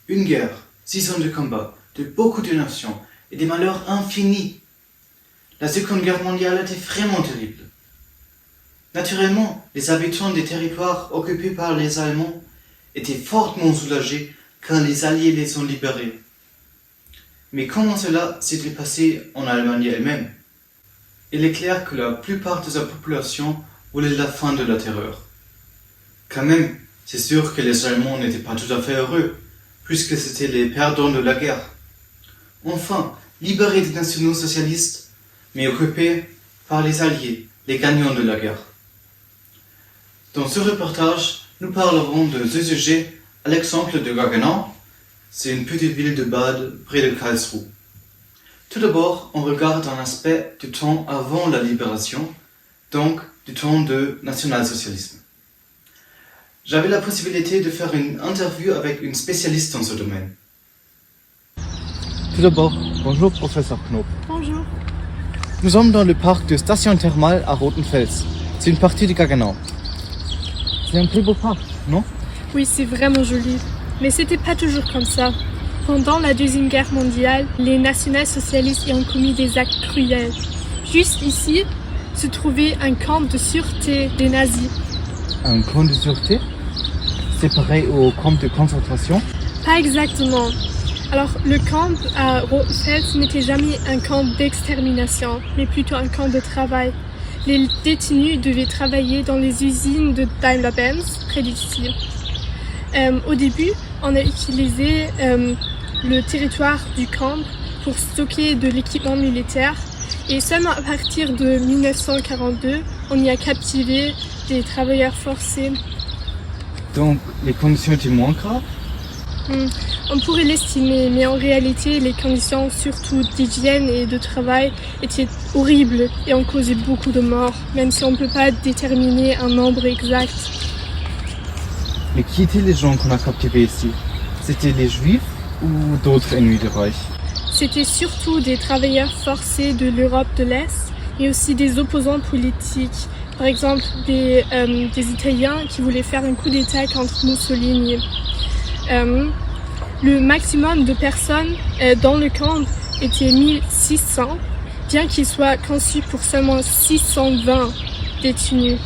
Une guerre, 6 ans de combat, de beaucoup de nations et des malheurs infinis. La Seconde Guerre mondiale était vraiment terrible. Naturellement, les habitants des territoires occupés par les Allemands étaient fortement soulagés quand les Alliés les ont libérés. Mais comment cela s'était passé en Allemagne elle-même? Il est clair que la plupart de sa population voulait la fin de la terreur. Quand même, c'est sûr que les Allemands n'étaient pas tout à fait heureux, puisque c'étaient les perdants de la guerre. Enfin, libérés des nationaux socialistes, mais occupés par les Alliés, les gagnants de la guerre. Dans ce reportage, nous parlerons de Zözöge, à l'exemple de Gaggenau. C'est une petite ville de Bade, près de Karlsruhe. Tout d'abord, on regarde un aspect du temps avant la libération, donc du temps de national-socialisme. J'avais la possibilité de faire une interview avec une spécialiste dans ce domaine. Tout d'abord, bonjour professeur Knob. Bonjour. Nous sommes dans le parc de Station Thermale à Rothenfels. C'est une partie de Gaggenau. C'est un très beau parc, non? Oui, c'est vraiment joli. Mais c'était pas toujours comme ça. Pendant la Deuxième Guerre mondiale, les national-socialistes y ont commis des actes cruels. Juste ici se trouvait un camp de sûreté des nazis. Un camp de sûreté? C'est pareil au camp de concentration? Pas exactement. Alors, le camp à Rothenfels n'était jamais un camp d'extermination, mais plutôt un camp de travail. Les détenus devaient travailler dans les usines de Daimler-Benz, près d'ici. Au début, on a utilisé le territoire du camp pour stocker de l'équipement militaire et seulement à partir de 1942, on y a captivé des travailleurs forcés. Donc, les conditions étaient moins graves? On pourrait l'estimer, mais en réalité, les conditions, surtout d'hygiène et de travail, étaient horribles et ont causé beaucoup de morts, même si on ne peut pas déterminer un nombre exact. Mais qui étaient les gens qu'on a captivés ici? C'était les Juifs ou d'autres ennemis du Reich? C'était surtout des travailleurs forcés de l'Europe de l'Est, mais aussi des opposants politiques. Par exemple, des Italiens qui voulaient faire un coup d'État contre Mussolini. Le maximum de personnes dans le camp était 1600, bien qu'il soit conçu pour seulement 620 détenus.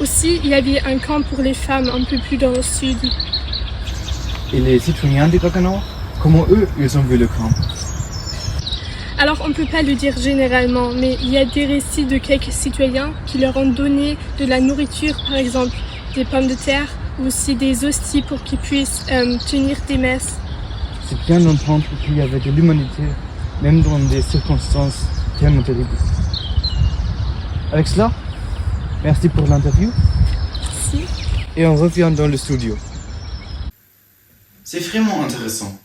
Aussi, il y avait un camp pour les femmes un peu plus dans le sud. Et les citoyens de Gaggenau, comment eux, ils ont vu le camp? Alors, on ne peut pas le dire généralement, mais il y a des récits de quelques citoyens qui leur ont donné de la nourriture, par exemple des pommes de terre, ou aussi des hosties pour qu'ils puissent tenir des messes. C'est bien d'entendre qu'il y avait de l'humanité, même dans des circonstances tellement terribles. Avec cela, merci pour l'interview. Merci. Et on revient dans le studio. C'est vraiment intéressant.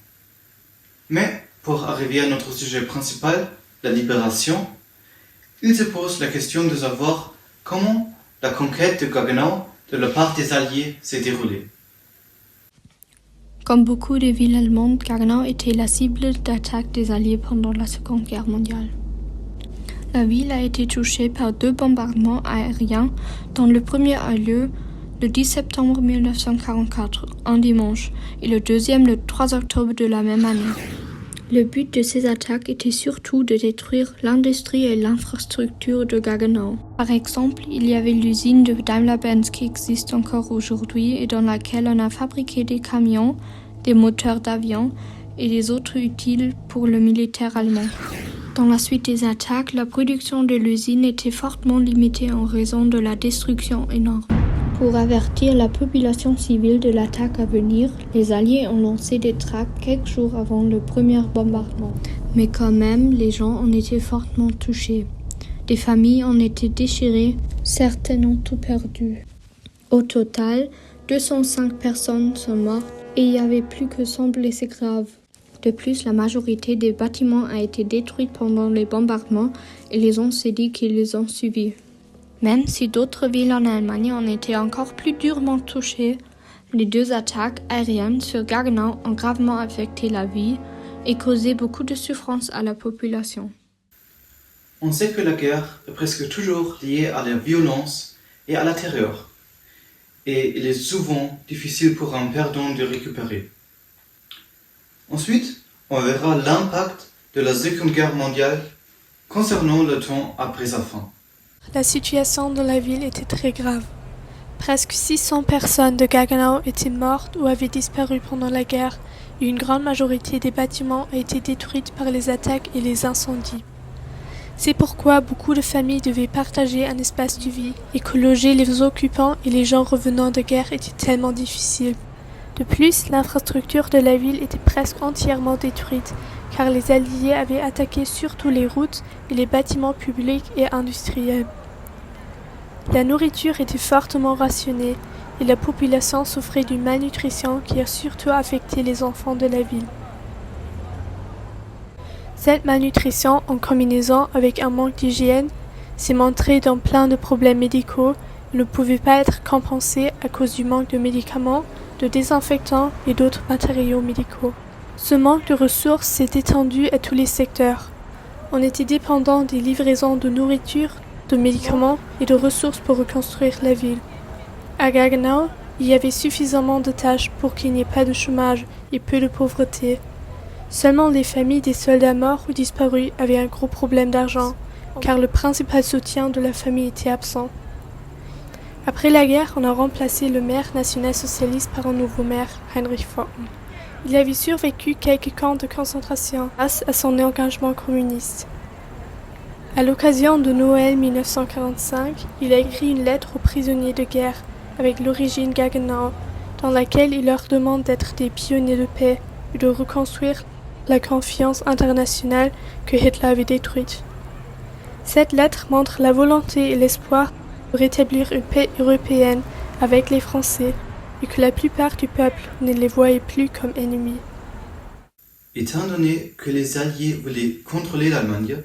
Mais pour arriver à notre sujet principal, la libération, il se pose la question de savoir comment la conquête de Gaggenau de la part des Alliés s'est déroulée. Comme beaucoup de villes allemandes, Gaggenau était la cible d'attaque des Alliés pendant la Seconde Guerre mondiale. La ville a été touchée par 2 bombardements aériens, dont le premier a lieu le 10 septembre 1944, un dimanche, et le deuxième le 3 octobre de la même année. Le but de ces attaques était surtout de détruire l'industrie et l'infrastructure de Gaggenau. Par exemple, il y avait l'usine de Daimler-Benz qui existe encore aujourd'hui et dans laquelle on a fabriqué des camions, des moteurs d'avion et des autres utiles pour le militaire allemand. Dans la suite des attaques, la production de l'usine était fortement limitée en raison de la destruction énorme. Pour avertir la population civile de l'attaque à venir, les Alliés ont lancé des tracts quelques jours avant le premier bombardement. Mais quand même, les gens en étaient fortement touchés. Des familles en étaient déchirées, certaines ont tout perdu. Au total, 205 personnes sont mortes et il y avait plus que 100 blessés graves. De plus, la majorité des bâtiments a été détruite pendant les bombardements et les gens s'est dit qu'ils les ont suivis. Même si d'autres villes en Allemagne ont été encore plus durement touchées, les 2 attaques aériennes sur Gaggenau ont gravement affecté la vie et causé beaucoup de souffrance à la population. On sait que la guerre est presque toujours liée à la violence et à la terreur, et il est souvent difficile pour un perdant de récupérer. Ensuite, on verra l'impact de la Seconde Guerre mondiale concernant le temps après sa fin. La situation dans la ville était très grave. Presque 600 personnes de Gaggenau étaient mortes ou avaient disparu pendant la guerre et une grande majorité des bâtiments a été détruite par les attaques et les incendies. C'est pourquoi beaucoup de familles devaient partager un espace de vie et que loger les occupants et les gens revenant de guerre était tellement difficile. De plus, l'infrastructure de la ville était presque entièrement détruite car les Alliés avaient attaqué surtout les routes et les bâtiments publics et industriels. La nourriture était fortement rationnée et la population souffrait d'une malnutrition qui a surtout affecté les enfants de la ville. Cette malnutrition, en combinaison avec un manque d'hygiène, s'est montrée dans plein de problèmes médicaux et ne pouvait pas être compensée à cause du manque de médicaments, de désinfectants et d'autres matériaux médicaux. Ce manque de ressources s'est étendu à tous les secteurs. On était dépendant des livraisons de nourriture, de médicaments et de ressources pour reconstruire la ville. À Gaggenau, il y avait suffisamment de tâches pour qu'il n'y ait pas de chômage et peu de pauvreté. Seulement les familles des soldats morts ou disparus avaient un gros problème d'argent, car le principal soutien de la famille était absent. Après la guerre, on a remplacé le maire national-socialiste par un nouveau maire, Heinrich Focken. Il avait survécu quelques camps de concentration grâce à son engagement communiste. À l'occasion de Noël 1945, il a écrit une lettre aux prisonniers de guerre avec l'origine Gaggenau, dans laquelle il leur demande d'être des pionniers de paix et de reconstruire la confiance internationale que Hitler avait détruite. Cette lettre montre la volonté et l'espoir de rétablir une paix européenne avec les Français et que la plupart du peuple ne les voyait plus comme ennemis. Étant donné que les Alliés voulaient contrôler l'Allemagne,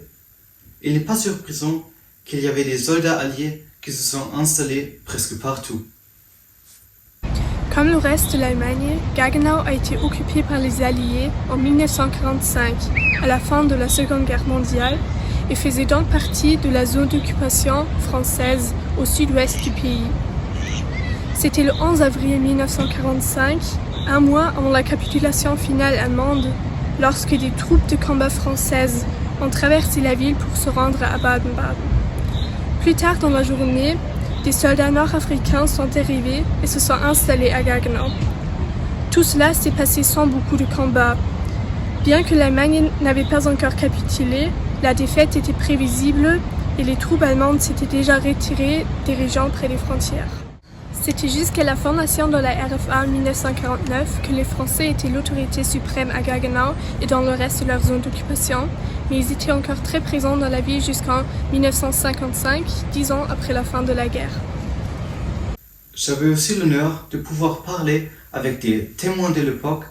il n'est pas surprenant qu'il y avait des soldats alliés qui se sont installés presque partout. Comme le reste de l'Allemagne, Gaggenau a été occupé par les Alliés en 1945, à la fin de la Seconde Guerre mondiale, et faisait donc partie de la zone d'occupation française au sud-ouest du pays. C'était le 11 avril 1945, un mois avant la capitulation finale allemande, lorsque des troupes de combat françaises ont traversé la ville pour se rendre à Baden-Baden. Plus tard dans la journée, des soldats nord-africains sont arrivés et se sont installés à Gaggenau. Tout cela s'est passé sans beaucoup de combats. Bien que l'Allemagne n'avait pas encore capitulé, la défaite était prévisible et les troupes allemandes s'étaient déjà retirées des régions près des frontières. C'était jusqu'à la fondation de la RFA en 1949 que les Français étaient l'autorité suprême à Gaggenau et dans le reste de leur zone d'occupation, mais ils étaient encore très présents dans la ville jusqu'en 1955, 10 ans après la fin de la guerre. J'avais aussi l'honneur de pouvoir parler avec des témoins de l'époque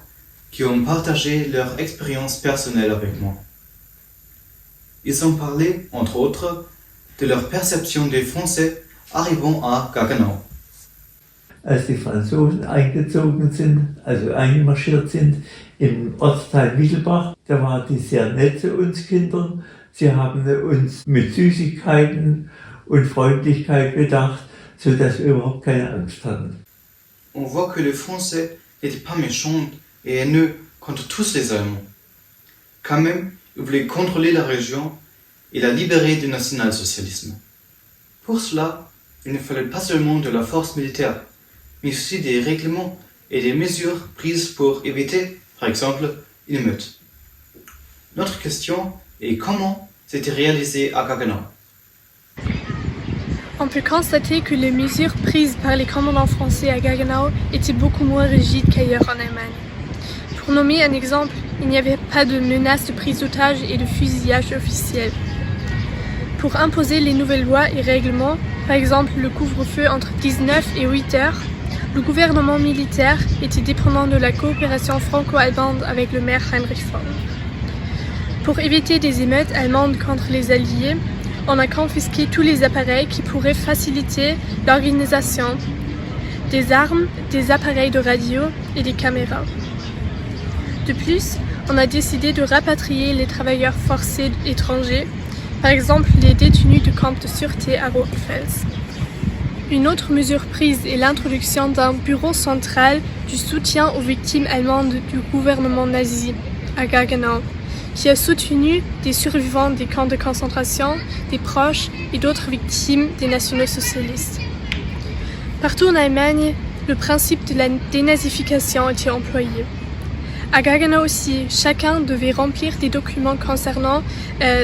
qui ont partagé leur expérience personnelle avec moi. Ils ont parlé, entre autres, de leur perception des Français arrivant à Gaggenau. Als die Franzosen eingezogen sind, also eingemarschiert sind im Ortsteil Wichelbach, da waren die sehr nett zu uns Kindern. Sie haben uns mit Süßigkeiten und Freundlichkeit bedacht, sodass wir überhaupt keine Angst hatten. On voit que les Français n'étaient pas méchants et haineux contre tous les Allemands. Quand même, ils voulaient contrôler la région et la libérer du national-socialisme. Pour cela, il ne fallait pas seulement de la force militaire, mais aussi des règlements et des mesures prises pour éviter, par exemple, une émeute. Notre question est comment c'était réalisé à Gaggenau. On peut constater que les mesures prises par les commandants français à Gaggenau étaient beaucoup moins rigides qu'ailleurs en Allemagne. Pour nommer un exemple, il n'y avait pas de menace de prise d'otages et de fusillage officiel. Pour imposer les nouvelles lois et règlements, par exemple le couvre-feu entre 19 et 8 heures, le gouvernement militaire était dépendant de la coopération franco-allemande avec le maire Heinrich Focken. Pour éviter des émeutes allemandes contre les Alliés, on a confisqué tous les appareils qui pourraient faciliter l'organisation, des armes, des appareils de radio et des caméras. De plus, on a décidé de rapatrier les travailleurs forcés étrangers, par exemple les détenus du camp de sûreté à Rothenfels. Une autre mesure prise est l'introduction d'un bureau central du soutien aux victimes allemandes du gouvernement nazi à Gaggenau, qui a soutenu des survivants des camps de concentration, des proches et d'autres victimes des nationaux-socialistes. Partout en Allemagne, le principe de la dénazification était employé. À Gaggenau aussi, chacun devait remplir des documents concernant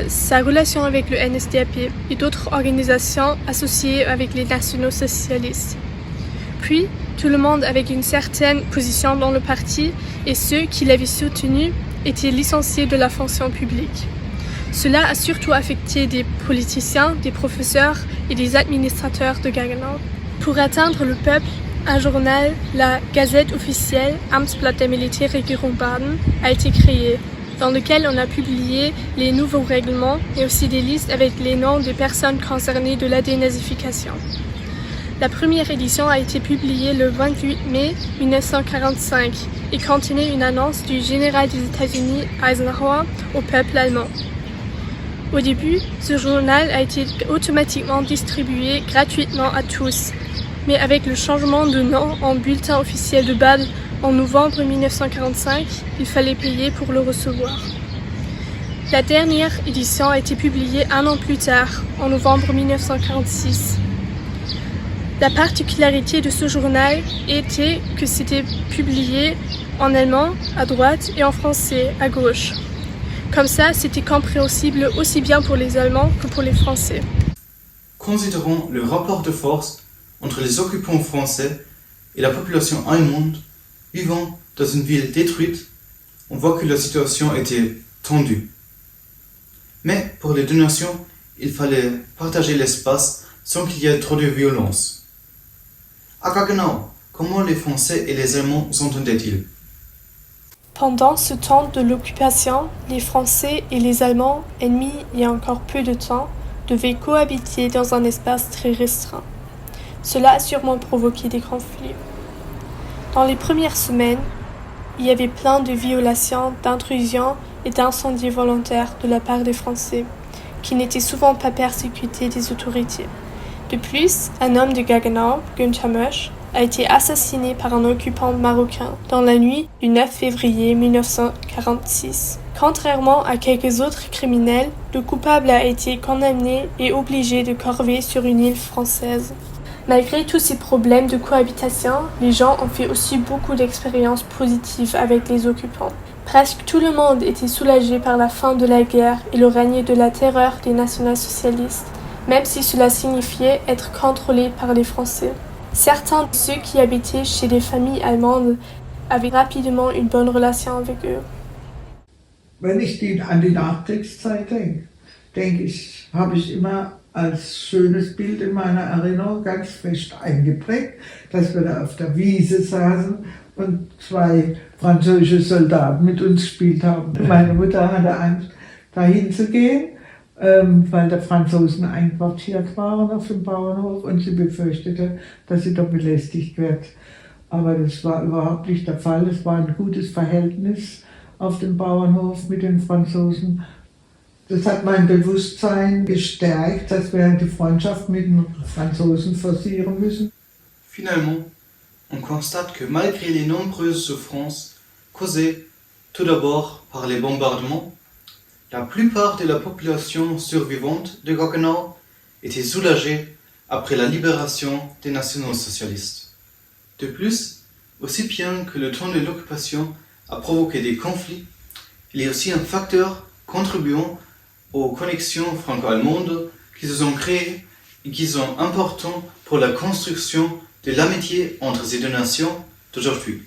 sa relation avec le NSDAP et d'autres organisations associées avec les nationaux socialistes. Puis, tout le monde avec une certaine position dans le parti et ceux qui l'avaient soutenu étaient licenciés de la fonction publique. Cela a surtout affecté des politiciens, des professeurs et des administrateurs de Gaggenau. Pour atteindre le peuple, un journal, la Gazette officielle Amtsblatt der Militärregierung Baden, a été créé, dans lequel on a publié les nouveaux règlements et aussi des listes avec les noms des personnes concernées de la dénazification. La première édition a été publiée le 28 mai 1945 et contenait une annonce du général des États-Unis Eisenhower au peuple allemand. Au début, ce journal a été automatiquement distribué gratuitement à tous, mais avec le changement de nom en bulletin officiel de Bâle en novembre 1945, il fallait payer pour le recevoir. La dernière édition a été publiée un an plus tard, en novembre 1946. La particularité de ce journal était que c'était publié en allemand à droite et en français à gauche. Comme ça, c'était compréhensible aussi bien pour les Allemands que pour les Français. Considérons le rapport de force entre les occupants français et la population allemande vivant dans une ville détruite. On voit que la situation était tendue. Mais pour les deux nations, il fallait partager l'espace sans qu'il y ait trop de violence. À Gaggenau, comment les Français et les Allemands s'entendaient-ils? Pendant ce temps de l'occupation, les Français et les Allemands, ennemis il y a encore peu de temps, devaient cohabiter dans un espace très restreint. Cela a sûrement provoqué des conflits. Dans les premières semaines, il y avait plein de violations, d'intrusions et d'incendies volontaires de la part des Français, qui n'étaient souvent pas persécutés des autorités. De plus, un homme de Gaggenau, Günther Mösch, a été assassiné par un occupant marocain dans la nuit du 9 février 1946. Contrairement à quelques autres criminels, le coupable a été condamné et obligé de corver sur une île française. Malgré tous ces problèmes de cohabitation, les gens ont fait aussi beaucoup d'expériences positives avec les occupants. Presque tout le monde était soulagé par la fin de la guerre et le règne de la terreur des nationaux-socialistes, même si cela signifiait être contrôlé par les Français. Certains de ceux qui habitaient chez des familles allemandes avaient rapidement une bonne relation avec eux. Wenn ich an die Nachkriegszeit denke, habe ich immer als schönes Bild in meiner Erinnerung ganz fest eingeprägt, dass wir da auf der Wiese saßen und zwei französische Soldaten mit uns gespielt haben. Meine Mutter hatte Angst, dahin zu gehen, weil die Franzosen einquartiert waren auf dem Bauernhof und sie befürchtete, dass sie da belästigt wird. Aber das war überhaupt nicht der Fall. Es war ein gutes Verhältnis auf dem Bauernhof mit den Franzosen. Das hat mein Bewusstsein gestärkt, dass wir die Freundschaft mit den Franzosen forcieren müssen. Finalement, on constate que malgré les nombreuses souffrances causées tout d'abord par les bombardements, la plupart de la population survivante de Gaggenau était soulagée après la libération des nationaux-socialistes. De plus, aussi bien que le temps de l'occupation a provoqué des conflits, il y a aussi un facteur contribuant aux connexions franco-allemandes qui se sont créées et qui sont importantes pour la construction de l'amitié entre ces deux nations d'aujourd'hui.